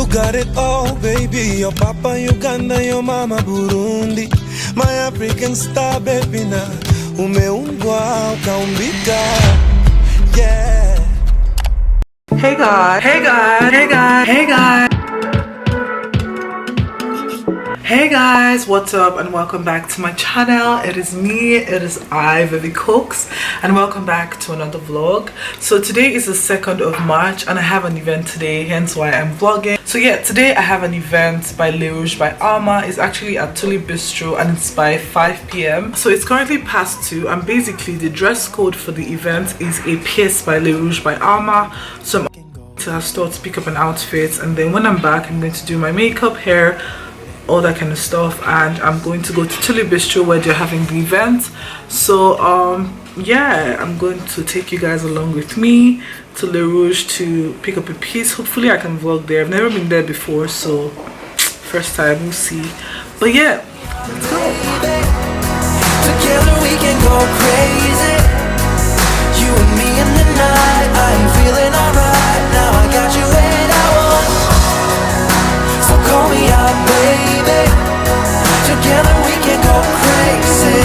You got it all, baby. Your papa Uganda, your mama Burundi. My African star, baby, na umeumbwa ukaumbika. Yeah. Hey guys, hey guys, hey guys, hey guys. Hey guys, what's up and welcome back to my channel. It is I, Vivi Cooks, and welcome back to another vlog. So today is the 2nd of March and I have an event today, hence why I'm vlogging. So yeah, today I have an event by LeRougeByAmma. It's actually at Tulip Bistro and it's by 5 p.m. So it's currently past 2 and basically the dress code for the event is a piece by LeRougeByAmma. So I'm going to her store to pick up an outfit, and then when I'm back I'm going to do my makeup, hair, all that kind of stuff, and I'm going to go to Tulip Bistro where they're having the event. So yeah, I'm going to take you guys along with me to Le Rouge to pick up a piece. Hopefully I can vlog there. I've never been there before, so first time, we'll see. But yeah, let's go. Together we can go crazy. You and me in the night. I'm feeling alright. Now I got you when I want. So call me out, baby. Together we can go crazy.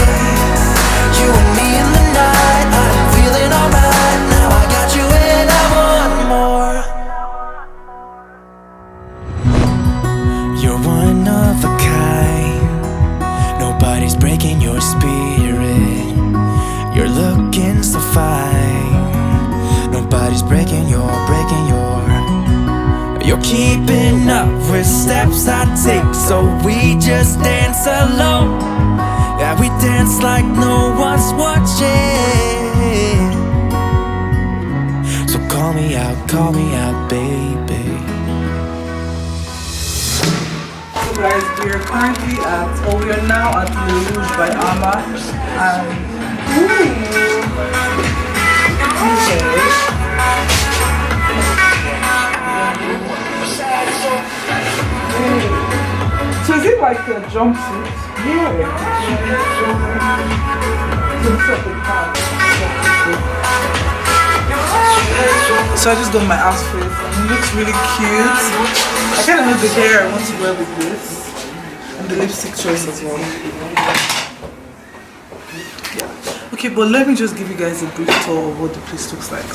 You and me in the night. I'm feeling alright. Now I got you and I want more. You're one of a kind. Nobody's breaking your spirit. You're looking so fine. Nobody's breaking your. You're keeping up with steps I take, so we just dance alone. Yeah, we dance like no one's watching. So call me out, baby. So guys, we are currently we are now at LeRougeByAmma, and so is it like a jumpsuit? Yeah. So I just got my outfit and it looks really cute. I kind of know the hair I want to wear with this, and the lipstick choice as well. Yeah. Okay, but let me just give you guys a brief tour of what the place looks like.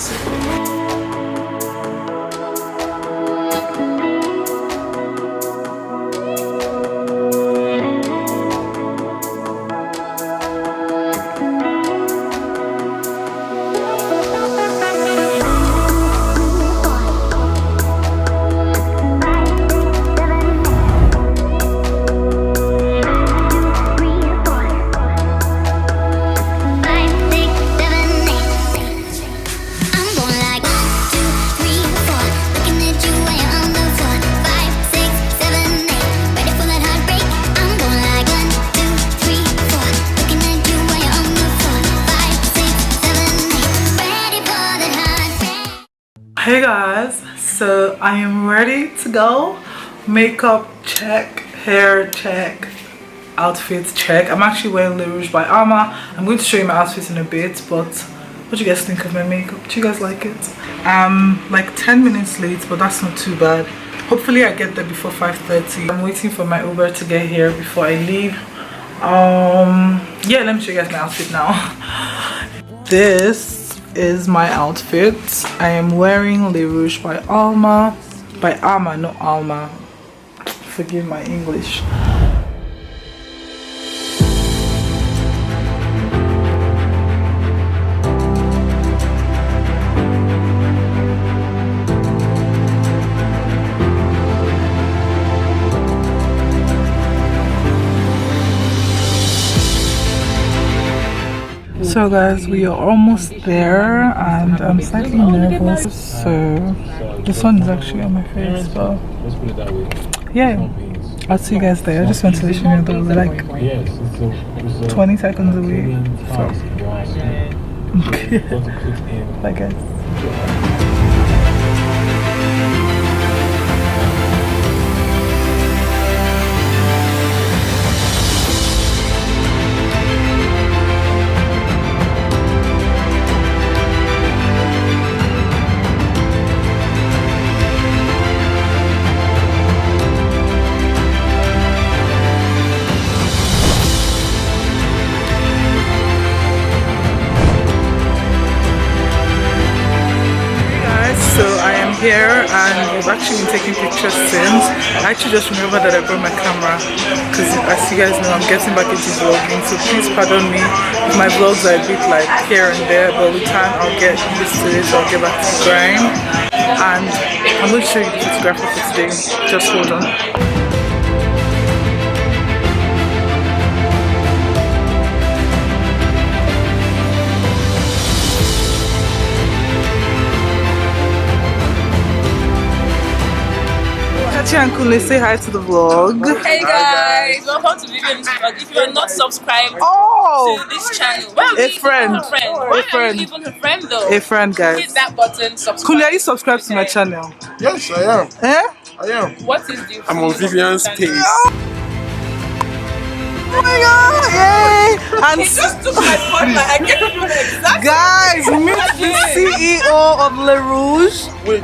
Hey guys, so I am ready to go. Makeup check, hair check, outfit check. I'm actually wearing LeRougeByAmma. I'm going to show you my outfit in a bit, but what do you guys think of my makeup? Do you guys like it? I'm like 10 minutes late, but that's not too bad. Hopefully I get there before 5:30. I'm waiting for my Uber to get here before I leave. Yeah, let me show you guys my outfit now. This is my outfit. I am wearing LeRougeByAmma, by Amma, not Alma. Forgive my English. So guys, we are almost there and I'm slightly nervous, so the sun is actually on my face, but yeah, I'll see you guys there. I just want to let you know that we're like 20 seconds away, so bye guys. here and we've actually been taking pictures since. I actually just remembered that I brought my camera because as you guys know, I'm getting back into vlogging, so please pardon me if my vlogs are a bit like here and there, but with time I'll get used to it, so I'll get back to the grind. And I'm going to show you the photographer for today. Just hold on. And Kunle, say hi to the vlog. Hey guys, welcome to Vivian's vlog. If you're not subscribed to this channel, a friend. Why are you even her friend though? A friend, guys. Hit that button, subscribe. Kunle, are you subscribed to my channel? Yes, I am. Eh? I am. What is the I'm on Vivian's page. Oh my god, yay! And He just took my spotlight. I can't remember exactly. guys, meet the CEO of LeRouge. Wait,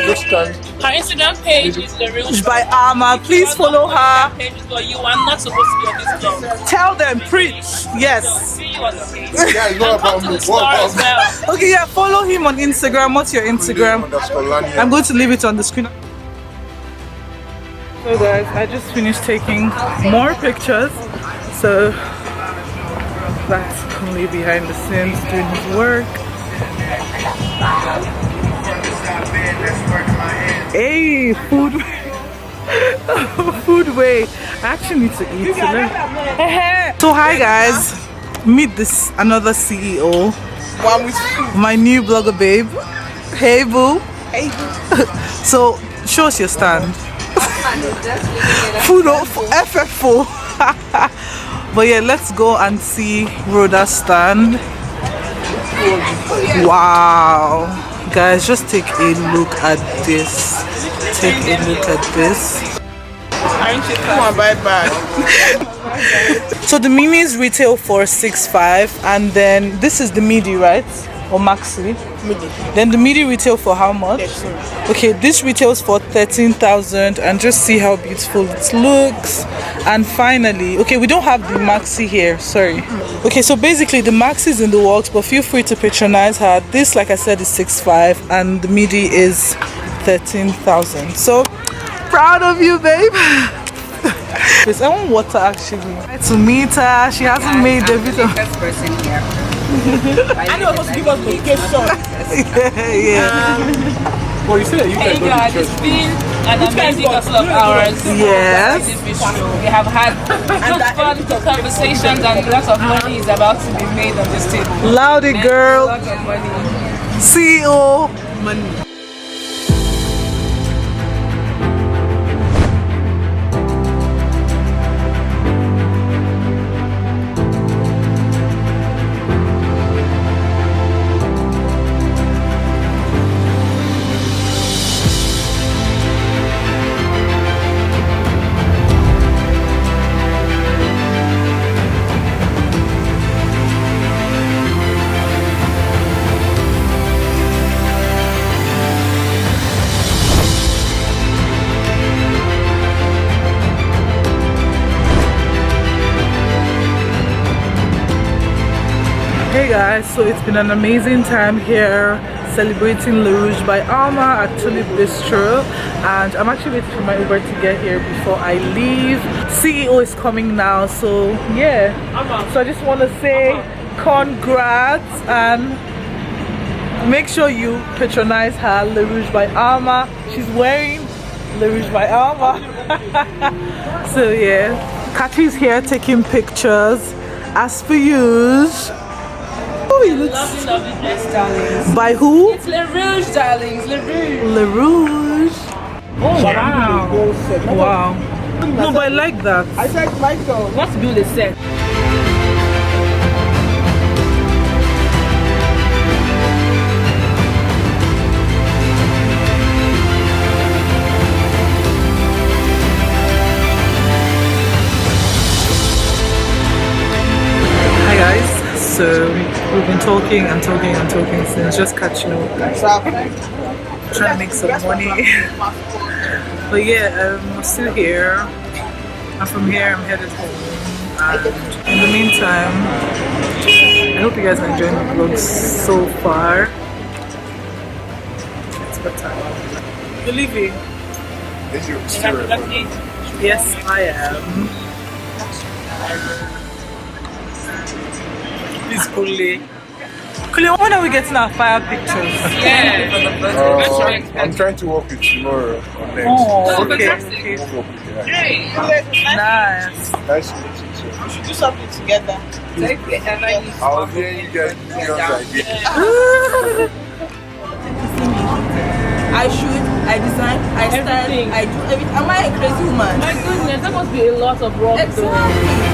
just stand. Her Instagram page is LeRouge By Amma. Please follow her. Page is for you. I'm not supposed to be on this vlog. Tell them, preach. Yes. See you on the page. Yeah, it's not And come about to me. the store as well. Okay, yeah, follow him on Instagram. What's your Instagram? I'm going to leave it on the screen. So guys, I just finished taking more pictures. So that's Kunle behind the scenes doing his work. Hey, food. Food way. I actually need to eat. So hi guys, meet this another CEO. My new blogger babe. Hey boo. Hey boo. So show us your stand. Food FFO. But yeah, let's go and see Rhoda's stand. Wow, guys, just take a look at this. Take a look at this. Come on, bye bye. So the minis retail for $6.5, and then this is the midi, right? Or maxi? Midi. Then the midi retail for how much? Okay, this retails for 13,000, and just see how beautiful it looks. And finally, okay, we don't have the maxi here, sorry. Okay, so basically the maxi is in the works, but feel free to patronize her. This, like I said, is $6.5, and the midi is 13,000. So proud of you, babe. Because I want water actually. To meet her, she hasn't made the video. person here. I know supposed to give us location. Yeah. Well, you said that you Hey can go guys, to it's church. been an amazing couple of hours. Yes. Tulip Bistro. We have had fun conversations and lots of money is about to be made on this table. Loudy girl. Lots of money. CEO. Hey guys, so it's been an amazing time here celebrating LeRougeByAmma at Tulip Bistro, and I'm actually waiting for my Uber to get here before I leave. CEO is coming now, so yeah. So I just want to say congrats and make sure you patronize her, LeRougeByAmma. She's wearing LeRougeByAmma. So yeah, Kathy's here taking pictures as per usual. Oh, he looks Lovely dress, darlings. by who? It's LeRouge, darlings. LeRouge. LeRouge. Oh, wow. Wow. No, but I like that. I said Michael. What's build a set? Hi guys. So we've been talking and talking and talking since, just catching up, trying to make some money. But yeah, I'm still here, and from here I'm headed home. And in the meantime, I hope you guys are enjoying the vlog so far. It's You leaving? Yes, I am. Please, Kule. Kule, when are we getting our fire pictures? Yeah. I'm trying to work with tomorrow on next. Oh, okay. fantastic. Okay. Nice. Nice to meet you too. We should do something together. I was hearing you guys ideas. I shoot, I design, I style, Everything. I do everything. Am I a crazy woman? My goodness, that must be a lot of work. Exactly.